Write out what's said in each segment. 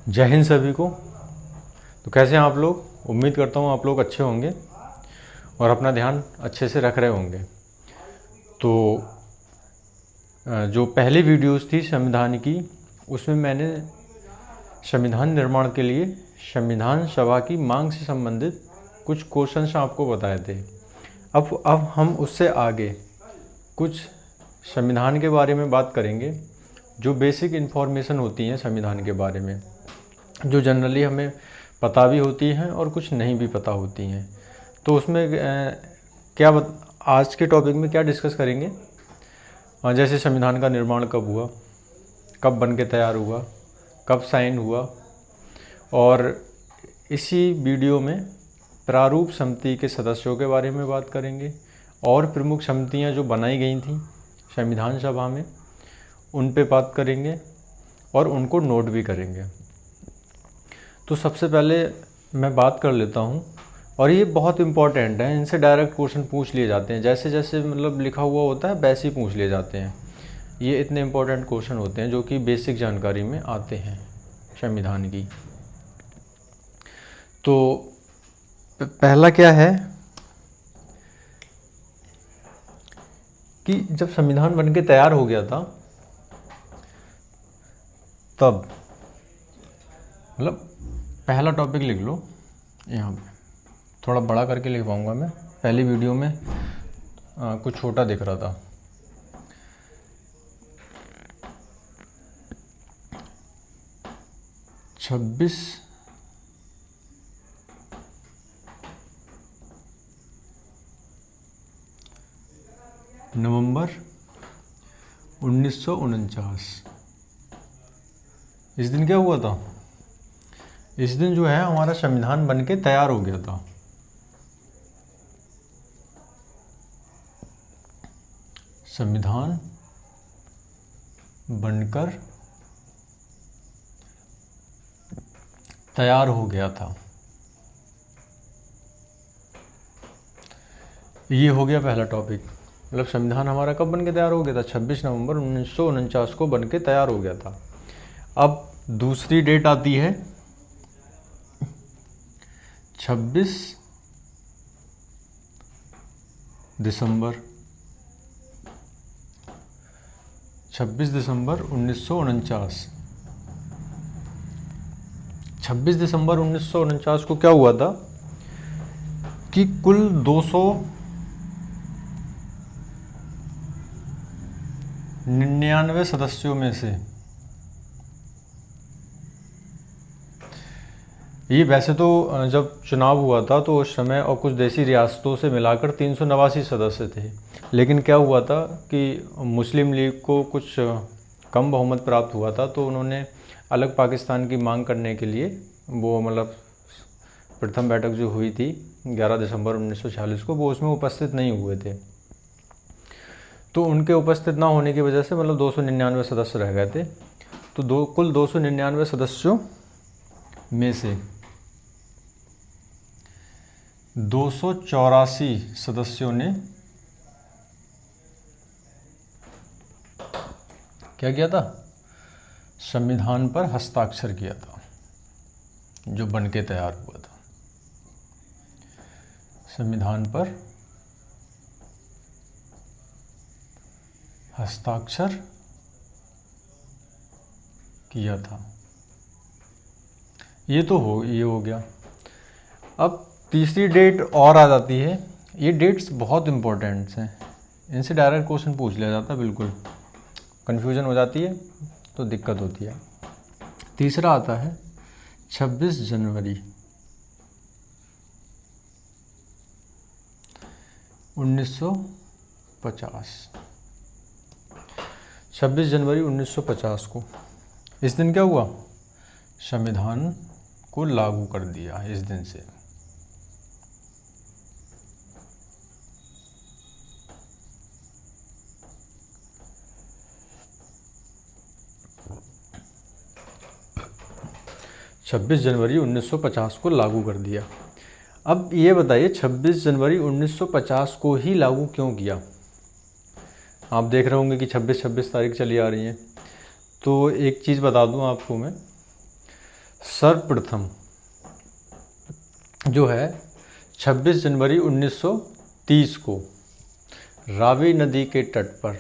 जय हिंद सभी को। तो कैसे हैं आप लोग? उम्मीद करता हूँ आप लोग अच्छे होंगे और अपना ध्यान अच्छे से रख रहे होंगे। तो जो पहली वीडियोस थी संविधान की, उसमें मैंने संविधान निर्माण के लिए संविधान सभा की मांग से संबंधित कुछ क्वेश्चंस आपको बताए थे। अब हम उससे आगे कुछ संविधान के बारे में बात करेंगे, जो बेसिक इन्फॉर्मेशन होती हैं संविधान के बारे में, जो जनरली हमें पता भी होती हैं और कुछ नहीं भी पता होती हैं। तो उसमें आज के टॉपिक में क्या डिस्कस करेंगे, जैसे संविधान का निर्माण कब हुआ, कब बन के तैयार हुआ, कब साइन हुआ, और इसी वीडियो में प्रारूप समिति के सदस्यों के बारे में बात करेंगे और प्रमुख समितियां जो बनाई गई थी संविधान सभा में उन पे बात करेंगे और उनको नोट भी करेंगे। तो सबसे पहले मैं बात कर लेता हूँ, और ये बहुत इम्पॉर्टेंट है, इनसे डायरेक्ट क्वेश्चन पूछ लिए जाते हैं, जैसे जैसे मतलब लिखा हुआ होता है वैसे ही पूछ लिए जाते हैं। ये इतने इम्पोर्टेंट क्वेश्चन होते हैं जो कि बेसिक जानकारी में आते हैं संविधान की। तो पहला क्या है कि जब संविधान बन के तैयार हो गया था तब, मतलब पहला टॉपिक लिख लो यहाँ पे, थोड़ा बड़ा करके लिख पाऊँगा मैं, पहली वीडियो में कुछ छोटा दिख रहा था। छब्बीस नवंबर 1949, इस दिन क्या हुआ था? इस दिन जो है हमारा संविधान बन के तैयार हो गया था। संविधान बनकर तैयार हो गया था। ये हो गया पहला टॉपिक, मतलब संविधान हमारा कब बन के तैयार हो गया था? 26 नवंबर 1949 को बन के तैयार हो गया था। अब दूसरी डेट आती है 26 दिसंबर 1949। 26 दिसंबर 1949 को क्या हुआ था कि कुल 299 सदस्यों में से, ये वैसे तो जब चुनाव हुआ था तो उस समय और कुछ देसी रियासतों से मिलाकर 389 सदस्य थे, लेकिन क्या हुआ था कि मुस्लिम लीग को कुछ कम बहुमत प्राप्त हुआ था, तो उन्होंने अलग पाकिस्तान की मांग करने के लिए, वो मतलब प्रथम बैठक जो हुई थी 11 दिसंबर 1946 को, वो उसमें उपस्थित नहीं हुए थे। तो उनके उपस्थित ना होने की वजह से मतलब 299 सदस्य रह गए थे। तो कुल 299 सदस्यों में से 284 सदस्यों ने क्या किया था? संविधान पर हस्ताक्षर किया था, जो बन के तैयार हुआ था। संविधान पर हस्ताक्षर किया था। ये हो गया। अब तीसरी डेट और आ जाती है। ये डेट्स बहुत इंपॉर्टेंट हैं, इनसे डायरेक्ट क्वेश्चन पूछ लिया जाता है, बिल्कुल कन्फ्यूजन हो जाती है तो दिक्कत होती है। तीसरा आता है 26 जनवरी 1950। 26 जनवरी 1950 को, इस दिन क्या हुआ? संविधान को लागू कर दिया इस दिन से। छब्बीस जनवरी 1950 को लागू कर दिया। अब ये बताइए 26 जनवरी 1950 को ही लागू क्यों किया? आप देख रहे होंगे कि 26 तारीख चली आ रही है। तो एक चीज़ बता दूं आपको मैं, सर्वप्रथम जो है 26 जनवरी 1930 को रावी नदी के तट पर,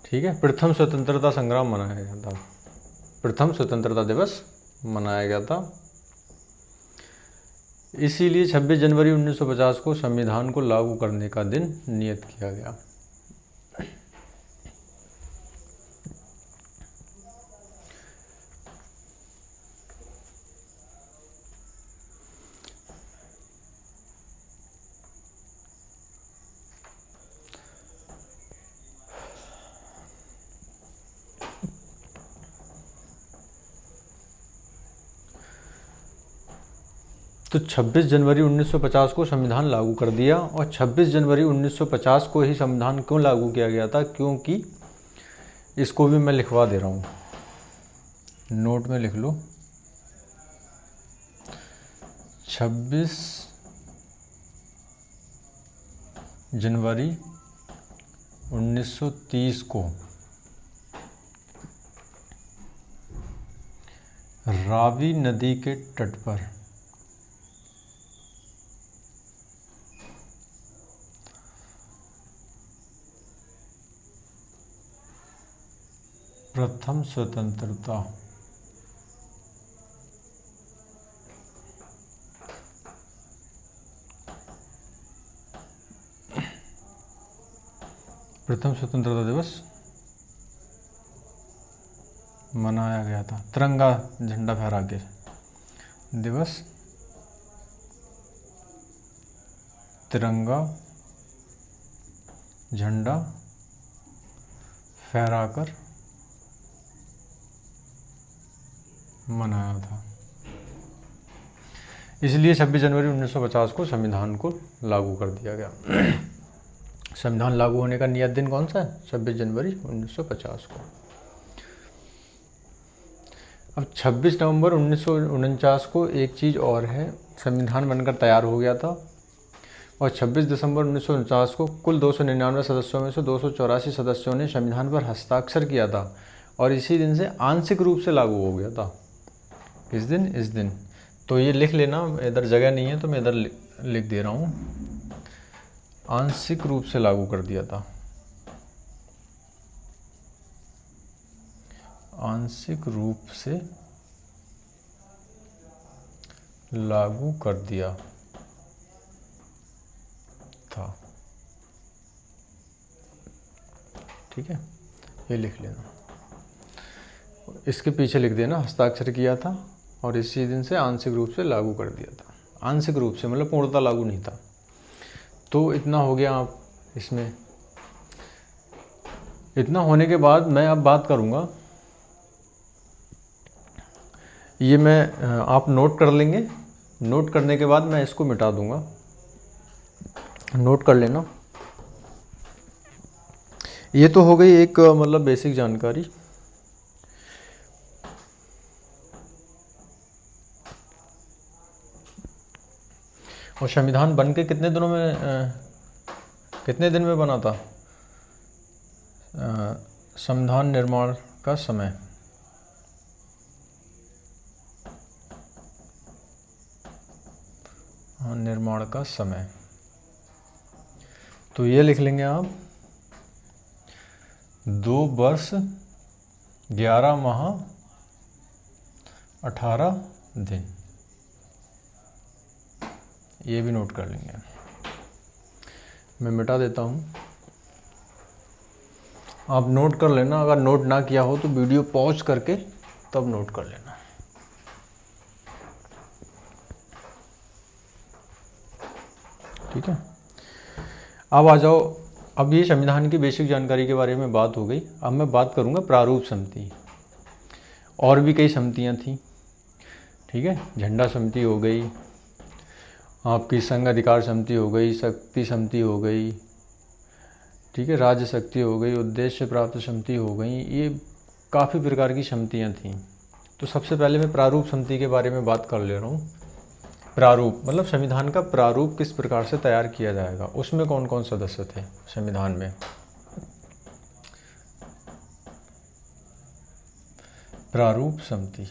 ठीक है, प्रथम स्वतंत्रता संग्राम मनाया गया था, प्रथम स्वतंत्रता दिवस मनाया गया था। इसीलिए 26 जनवरी 1950 को संविधान को लागू करने का दिन नियत किया गया। तो 26 जनवरी 1950 को संविधान लागू कर दिया। और 26 जनवरी 1950 को ही संविधान क्यों लागू किया गया था? क्योंकि इसको भी मैं लिखवा दे रहा हूँ, नोट में लिख लो। 26 जनवरी 1930 को रावी नदी के तट पर प्रथम स्वतंत्रता दिवस मनाया गया था। तिरंगा झंडा फहरा के दिवस, तिरंगा झंडा फहराकर मनाया था। इसलिए 26 जनवरी 1950 को संविधान को लागू कर दिया गया। संविधान लागू होने का नियत दिन कौन सा है? 26 जनवरी 1950 को। अब 26 नवंबर 1949 को एक चीज़ और है, संविधान बनकर तैयार हो गया था और 26 दिसंबर 1949 को कुल 299 सदस्यों में से 284 सदस्यों ने संविधान पर हस्ताक्षर किया था और इसी दिन से आंशिक रूप से लागू हो गया था। किस दिन? इस दिन। तो ये लिख लेना, इधर जगह नहीं है तो मैं इधर लिख दे रहा हूँ, आंशिक रूप से लागू कर दिया था, आंशिक रूप से लागू कर दिया था। ठीक है, ये लिख लेना, इसके पीछे लिख देना हस्ताक्षर किया था और इसी दिन से आंशिक रूप से लागू कर दिया था। आंशिक रूप से मतलब पूर्णतः लागू नहीं था। तो इतना हो गया। आप इसमें इतना होने के बाद मैं अब बात करूँगा, ये मैं आप नोट कर लेंगे, नोट करने के बाद मैं इसको मिटा दूंगा, नोट कर लेना। ये तो हो गई एक मतलब बेसिक जानकारी। और संविधान बन के कितने दिनों में कितने दिन में बना था? संविधान निर्माण का समय निर्माण का समय तो ये लिख लेंगे आप 2 वर्ष 11 माह 18 दिन। ये भी नोट कर लेंगे, मैं मिटा देता हूँ, आप नोट कर लेना। अगर नोट ना किया हो तो वीडियो पॉज करके तब नोट कर लेना। ठीक है, अब आ जाओ। अब ये संविधान की बेसिक जानकारी के बारे में बात हो गई। अब मैं बात करूँगा प्रारूप समिति। और भी कई समितियाँ थीं, ठीक है, झंडा समिति हो गई, आपकी संघ अधिकार समिति हो गई, शक्ति समिति हो गई, ठीक है, राज्य शक्ति हो गई, उद्देश्य प्राप्त समिति हो गई। ये काफ़ी प्रकार की समितियाँ थीं। तो सबसे पहले मैं प्रारूप समिति के बारे में बात कर ले रहा हूँ। प्रारूप मतलब संविधान का प्रारूप किस प्रकार से तैयार किया जाएगा, उसमें कौन कौन सदस्य थे संविधान में। प्रारूप समिति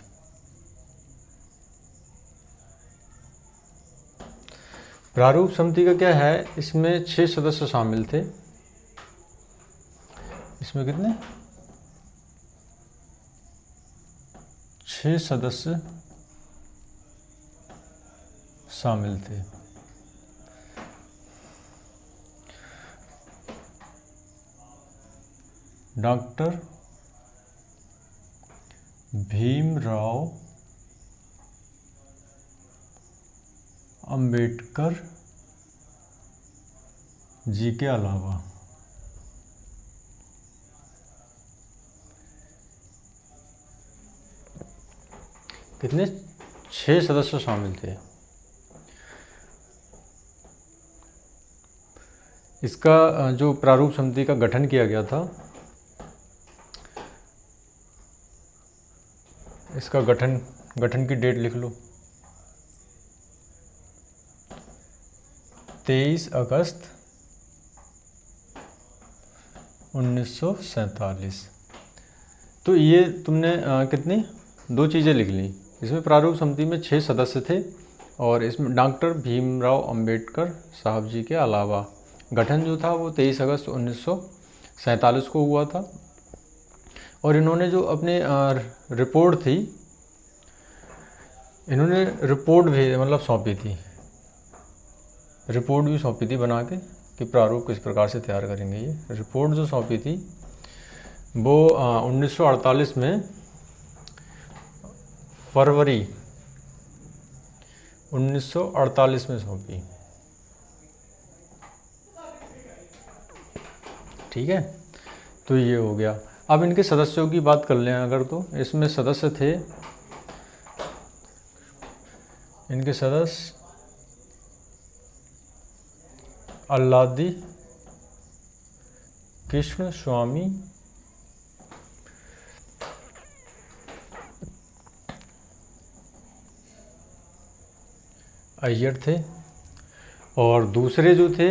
प्रारूप समिति का क्या है, इसमें 6 सदस्य शामिल थे। इसमें कितने, 6 सदस्य शामिल थे। डॉक्टर भीमराव अंबेडकर जी के अलावा कितने, 6 सदस्य शामिल थे। इसका जो प्रारूप समिति का गठन किया गया था, इसका गठन की डेट लिख लो, 23 अगस्त 1947। तो ये तुमने कितनी, 2 चीज़ें लिख ली। इसमें प्रारूप समिति में 6 सदस्य थे और इसमें डॉक्टर भीमराव अंबेडकर साहब जी के अलावा गठन जो था वो 23 अगस्त 1947 को हुआ था। और इन्होंने जो अपने रिपोर्ट थी, इन्होंने रिपोर्ट भी मतलब सौंपी थी, रिपोर्ट भी सौंपी थी बना के कि प्रारूप किस प्रकार से तैयार करेंगे। ये रिपोर्ट जो सौंपी थी वो 1948 में फरवरी 1948 में सौंपी। ठीक है, तो ये हो गया। अब इनके सदस्यों की बात कर लें अगर, तो इसमें सदस्य थे, इनके सदस्य अल्लादी कृष्ण स्वामी अय्यर थे और दूसरे जो थे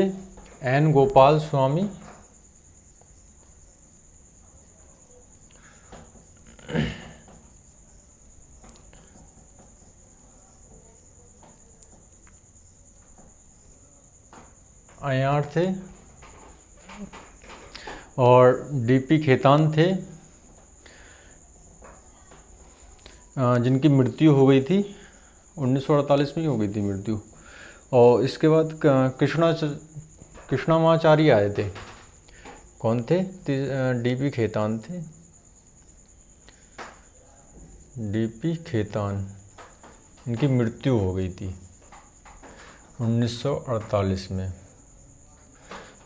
एन गोपाल स्वामी अय्यर थे और डीपी खेतान थे, जिनकी मृत्यु हो गई थी 1948 में ही हो गई थी मृत्यु। और इसके बाद कृष्णामाचार्य आए थे। कौन थे? डीपी खेतान थे, डीपी खेतान, इनकी मृत्यु हो गई थी 1948 में।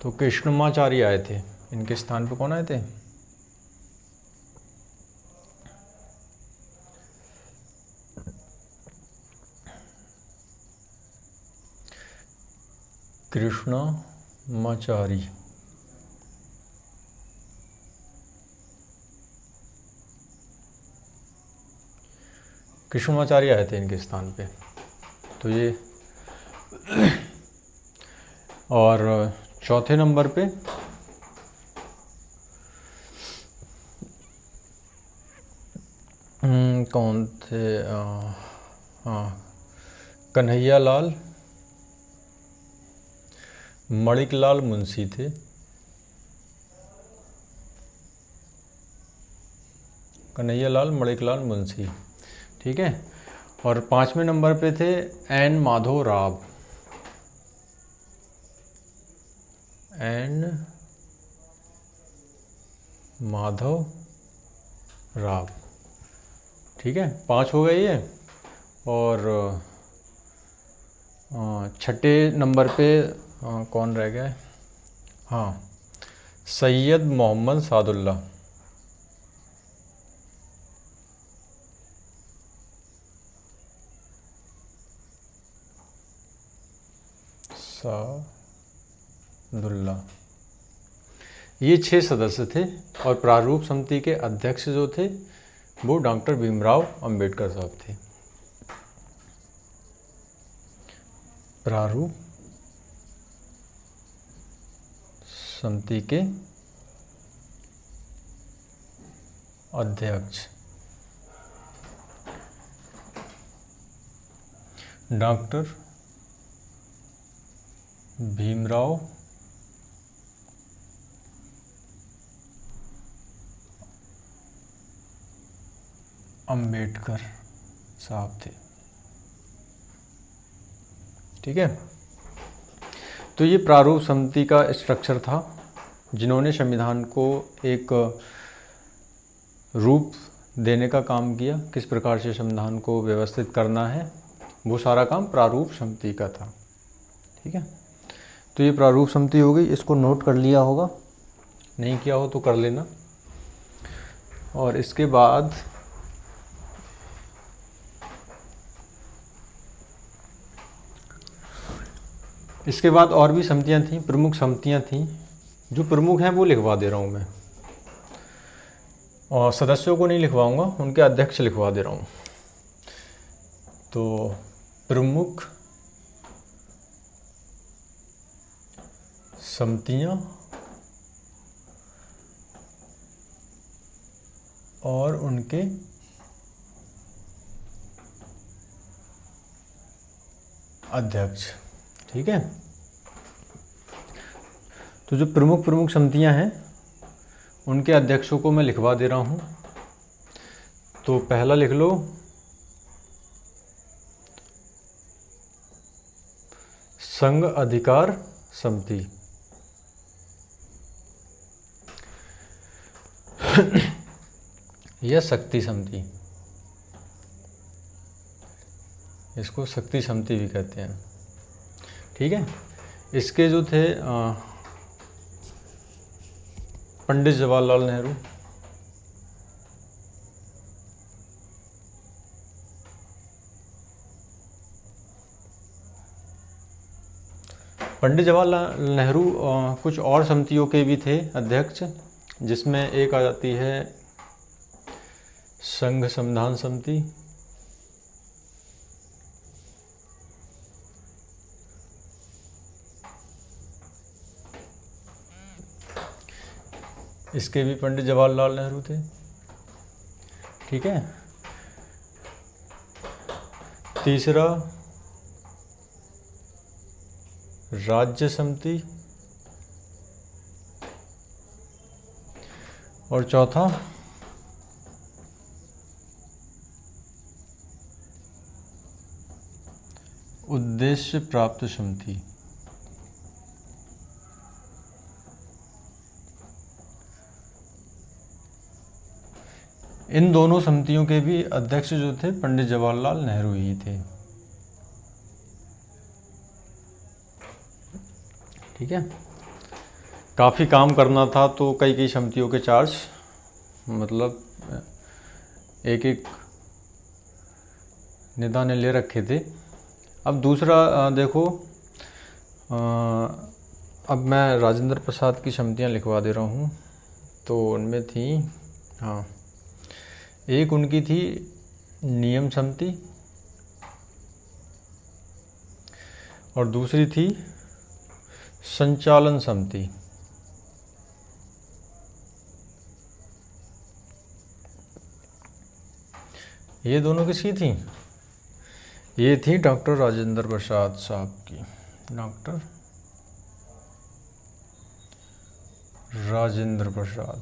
तो कृष्णमाचार्य आए थे, इनके स्थान पे कौन आए थे? कृष्णमाचार्य। कृष्णमाचार्य आए थे इनके स्थान पे। तो ये और चौथे नंबर पे कौन थे? हाँ, कन्हैया लाल मणिकलाल मुंशी थे। कन्हैया लाल मणिकलाल मुंशी, ठीक है। और 5वें नंबर पे थे एन माधव राव, एन माधव राव, ठीक है। 5 हो गए ये। और 6ठे नंबर पे कौन रह गया? हाँ, सैयद मोहम्मद सादुल्ला, सादुल्ला। ये 6 सदस्य थे और प्रारूप समिति के अध्यक्ष जो थे वो डॉक्टर भीमराव अंबेडकर साहब थे। प्रारूप समिति के अध्यक्ष डॉक्टर भीमराव अंबेडकर साहब थे। ठीक है, तो ये प्रारूप समिति का स्ट्रक्चर था, जिन्होंने संविधान को एक रूप देने का काम किया। किस प्रकार से संविधान को व्यवस्थित करना है, वो सारा काम प्रारूप समिति का था। ठीक है, तो ये प्रारूप समिति हो गई, इसको नोट कर लिया होगा, नहीं किया हो तो कर लेना। और इसके बाद और भी समितियां थीं, प्रमुख समितियां थीं। जो प्रमुख हैं वो लिखवा दे रहा हूँ मैं, और सदस्यों को नहीं लिखवाऊंगा, उनके अध्यक्ष लिखवा दे रहा हूँ। तो प्रमुख समितियां और उनके अध्यक्ष। ठीक है, तो जो प्रमुख समितियां हैं उनके अध्यक्षों को मैं लिखवा दे रहा हूं। तो पहला लिख लो संघ अधिकार समिति। यह शक्ति समिति, इसको शक्ति समिति भी कहते हैं। ठीक है, इसके जो थे पंडित जवाहरलाल नेहरू, कुछ और समितियों के भी थे अध्यक्ष, जिसमें एक आ जाती है संघ संविधान समिति, इसके भी पंडित जवाहरलाल नेहरू थे। ठीक है, तीसरा राज्य समिति, और चौथा उद्देश्य प्राप्त समिति। इन दोनों समितियों के भी अध्यक्ष जो थे पंडित जवाहरलाल नेहरू ही थे। ठीक है, काफ़ी काम करना था, तो कई समितियों के चार्ज मतलब एक नेता ने ले रखे थे। अब दूसरा देखो, अब मैं राजेंद्र प्रसाद की समितियां लिखवा दे रहा हूँ। तो उनमें थी, हाँ, एक उनकी थी नियम समिति, और दूसरी थी संचालन समिति। ये दोनों किसकी थी? ये थी डॉक्टर राजेंद्र प्रसाद साहब की, डॉक्टर राजेंद्र प्रसाद।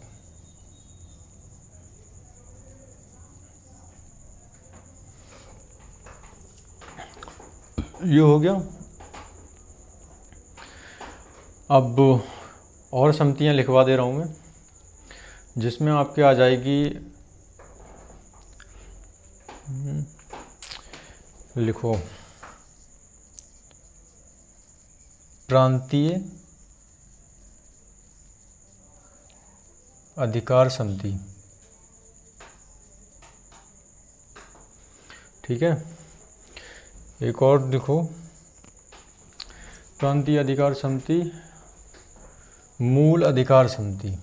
ये हो गया। अब और समितियां लिखवा दे रहा हूँ मैं, जिसमें आपके आ जाएगी, लिखो प्रांतीय अधिकार समिति। ठीक है, एक और लिखो प्रांतीय अधिकार समिति, मूल अधिकार समिति।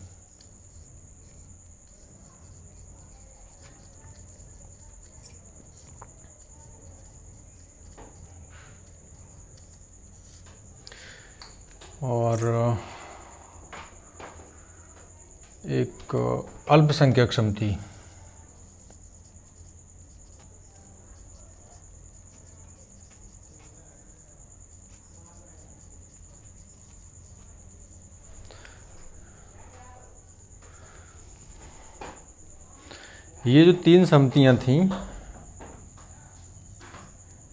और एक अल्पसंख्यक समिति। ये जो 3 समितियां थीं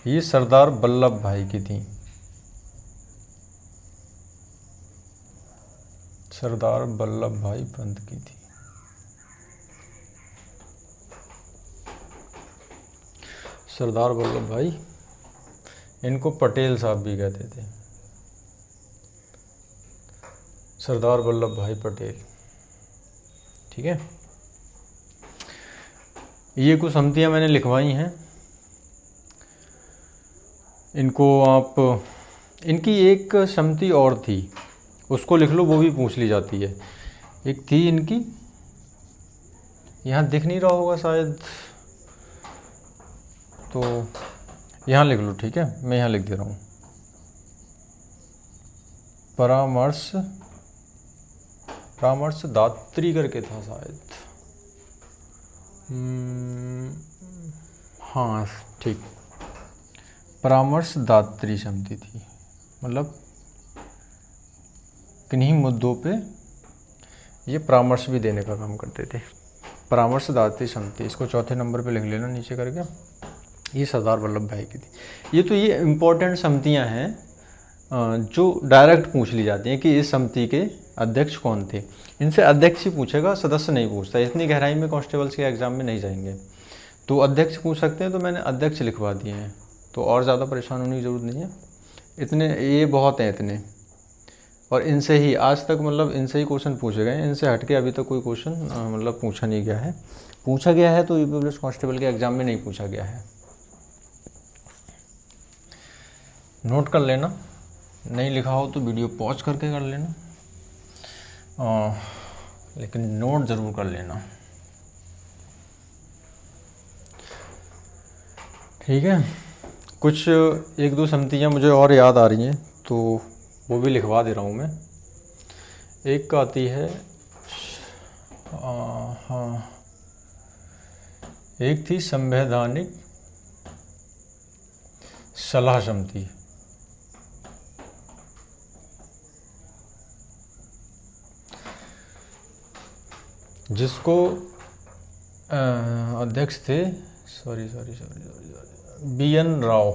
ये सरदार वल्लभ भाई की थी। सरदार वल्लभ भाई पंत की थी। सरदार वल्लभ भाई, इनको पटेल साहब भी कहते थे, सरदार वल्लभ भाई पटेल। ठीक है, ये कुछ समितियां मैंने लिखवाई हैं। इनको आप, इनकी एक समिति और थी उसको लिख लो, वो भी पूछ ली जाती है। एक थी इनकी, यहाँ दिख नहीं रहा होगा शायद, तो यहाँ लिख लो। ठीक है, मैं यहाँ लिख दे रहा हूँ, परामर्शदात्री करके था शायद। हाँ ठीक, परामर्शदात्री समिति थी, मतलब किन्हीं मुद्दों पे ये परामर्श भी देने का काम करते थे। परामर्शदात्री समिति, इसको चौथे नंबर पे लिख लेना नीचे करके। ये सरदार वल्लभ भाई की थी। ये इम्पोर्टेंट समितियां हैं जो डायरेक्ट पूछ ली जाती हैं कि इस समिति के अध्यक्ष कौन थे। इनसे अध्यक्ष ही पूछेगा, सदस्य नहीं पूछता। इतनी गहराई में कांस्टेबल्स के एग्जाम में नहीं जाएंगे, तो अध्यक्ष पूछ सकते हैं, तो मैंने अध्यक्ष लिखवा दिए हैं, तो और ज़्यादा परेशान होने की ज़रूरत नहीं है। इतने ये बहुत हैं इतने, और इनसे ही आज तक मतलब इनसे ही क्वेश्चन पूछे गए। इनसे हटके अभी तक कोई क्वेश्चन मतलब पूछा नहीं गया है। पूछा गया है तो यूपी पुलिस कांस्टेबल के एग्ज़ाम में नहीं पूछा गया है। नोट कर लेना, नहीं लिखा हो तो वीडियो पॉज करके कर लेना, लेकिन नोट ज़रूर कर लेना। ठीक है, कुछ 1-2 समितियाँ मुझे और याद आ रही हैं, तो वो भी लिखवा दे रहा हूँ मैं। एक का आती है हाँ, एक थी संवैधानिक सलाह समिति। जिसको अध्यक्ष थे सॉरी BN राव।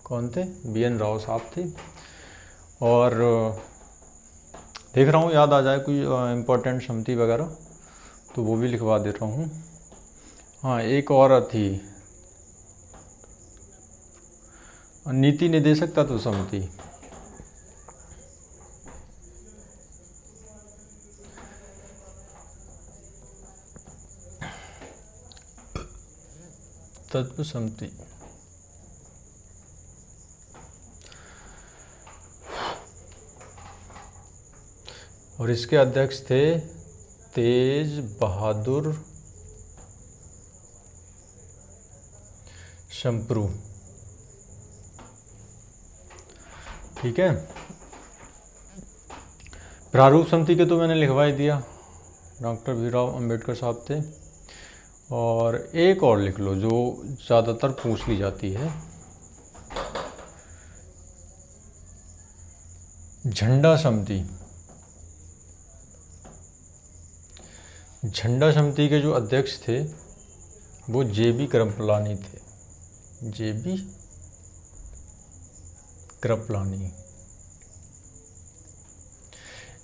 कौन थे? BN राव साहब थे। और देख रहा हूँ याद आ जाए कोई इम्पोर्टेंट समिति वगैरह तो वो भी लिखवा दे रहा हूँ। हाँ, एक और थी नीति निदेशक तत्व समिति। तत्व समिति और इसके अध्यक्ष थे तेज बहादुर शंप्रू। ठीक है, प्रारूप समिति के तो मैंने लिखवा ही दिया, डॉक्टर भीमराव अंबेडकर साहब थे। और एक और लिख लो जो ज़्यादातर पूछ ली जाती है, झंडा समिति। झंडा समिति के जो अध्यक्ष थे वो JB कृपलानी थे। JB कृपलानी।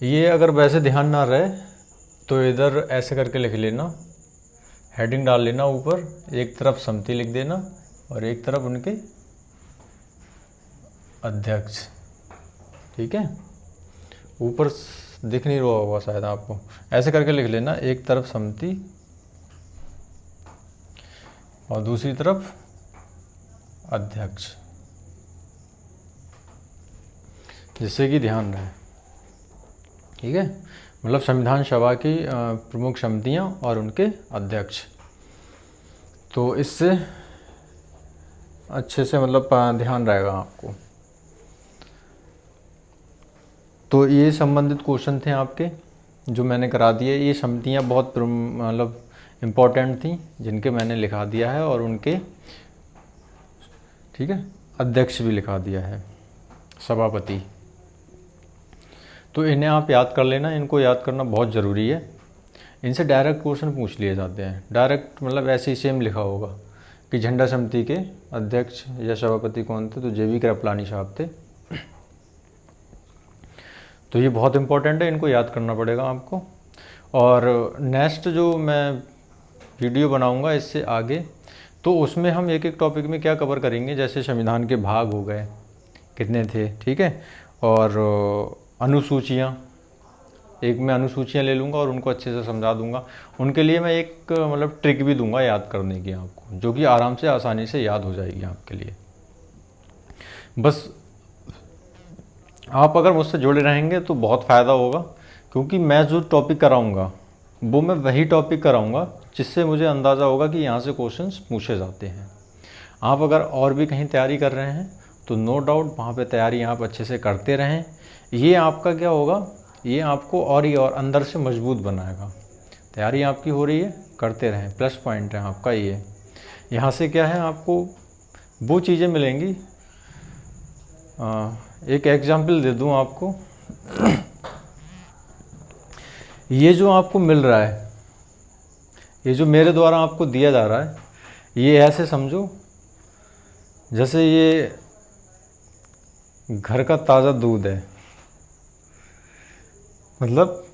ये अगर वैसे ध्यान ना रहे तो इधर ऐसे करके लिख लेना, हेडिंग डाल लेना ऊपर, एक तरफ समिति लिख देना और एक तरफ उनके अध्यक्ष। ठीक है, ऊपर दिख नहीं रहा होगा शायद आपको, ऐसे करके लिख लेना, एक तरफ समिति और दूसरी तरफ अध्यक्ष, जिससे कि ध्यान रहे। ठीक है, मतलब संविधान सभा की प्रमुख समितियां और उनके अध्यक्ष, तो इससे अच्छे से मतलब ध्यान रहेगा आपको। तो ये संबंधित क्वेश्चन थे आपके जो मैंने करा दिए। ये समितियां बहुत मतलब इम्पोर्टेंट थी जिनके मैंने लिखा दिया है, और उनके ठीक है अध्यक्ष भी लिखा दिया है, सभापति। तो इन्हें आप याद कर लेना, इनको याद करना बहुत ज़रूरी है। इनसे डायरेक्ट क्वेश्चन पूछ लिए जाते हैं। डायरेक्ट मतलब ऐसे ही सेम लिखा होगा कि झंडा समिति के अध्यक्ष या सभापति कौन थे, तो JV कृपलानी साहब थे। तो ये बहुत इंपॉर्टेंट है, इनको याद करना पड़ेगा आपको। और नेक्स्ट जो मैं वीडियो बनाऊंगा इससे आगे, तो उसमें हम एक एक टॉपिक में क्या कवर करेंगे, जैसे संविधान के भाग हो गए कितने थे, ठीक है, और अनुसूचियाँ, एक मैं अनुसूचियाँ ले लूँगा और उनको अच्छे से समझा दूँगा। उनके लिए मैं एक मतलब ट्रिक भी दूँगा याद करने की आपको, जो कि आराम से आसानी से याद हो जाएगी आपके लिए। बस आप अगर मुझसे जुड़े रहेंगे तो बहुत फ़ायदा होगा, क्योंकि मैं जो टॉपिक कराऊँगा वो मैं वही टॉपिक कराऊँगा जिससे मुझे अंदाज़ा होगा कि यहाँ से क्वेश्चंस पूछे जाते हैं। आप अगर और भी कहीं तैयारी कर रहे हैं तो नो डाउट वहाँ पे तैयारी आप अच्छे से करते रहें। ये आपका क्या होगा, ये आपको और ही और अंदर से मजबूत बनाएगा। तैयारी आपकी हो रही है, करते रहें, प्लस पॉइंट है आपका ये। यहाँ से क्या है, आपको वो चीज़ें मिलेंगी। एक एग्जाम्पल दे दूँ आपको। ये जो आपको मिल रहा है, ये जो मेरे द्वारा आपको दिया जा रहा है, ये ऐसे समझो जैसे ये घर का ताज़ा दूध है, मतलब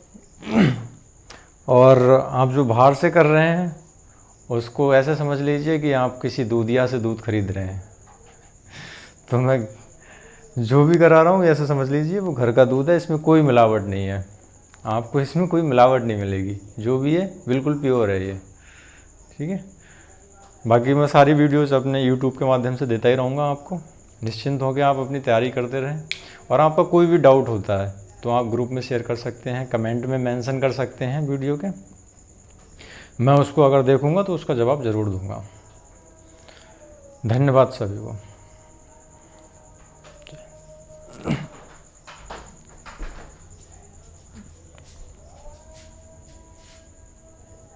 और आप जो बाहर से कर रहे हैं उसको ऐसे समझ लीजिए कि आप किसी दूधिया से दूध खरीद रहे हैं। तो मैं जो भी करा रहा हूँ ऐसे समझ लीजिए वो घर का दूध है, इसमें कोई मिलावट नहीं है, आपको इसमें कोई मिलावट नहीं मिलेगी, जो भी है बिल्कुल प्योर है ये, ठीक है। बाकी मैं सारी वीडियोस अपने YouTube के माध्यम से देता ही रहूँगा आपको। निश्चिंत होकर आप अपनी तैयारी करते रहें, और आपका कोई भी डाउट होता है तो आप ग्रुप में शेयर कर सकते हैं, कमेंट में मेंशन कर सकते हैं वीडियो के, मैं उसको अगर देखूँगा तो उसका जवाब ज़रूर दूँगा। धन्यवाद सभी को।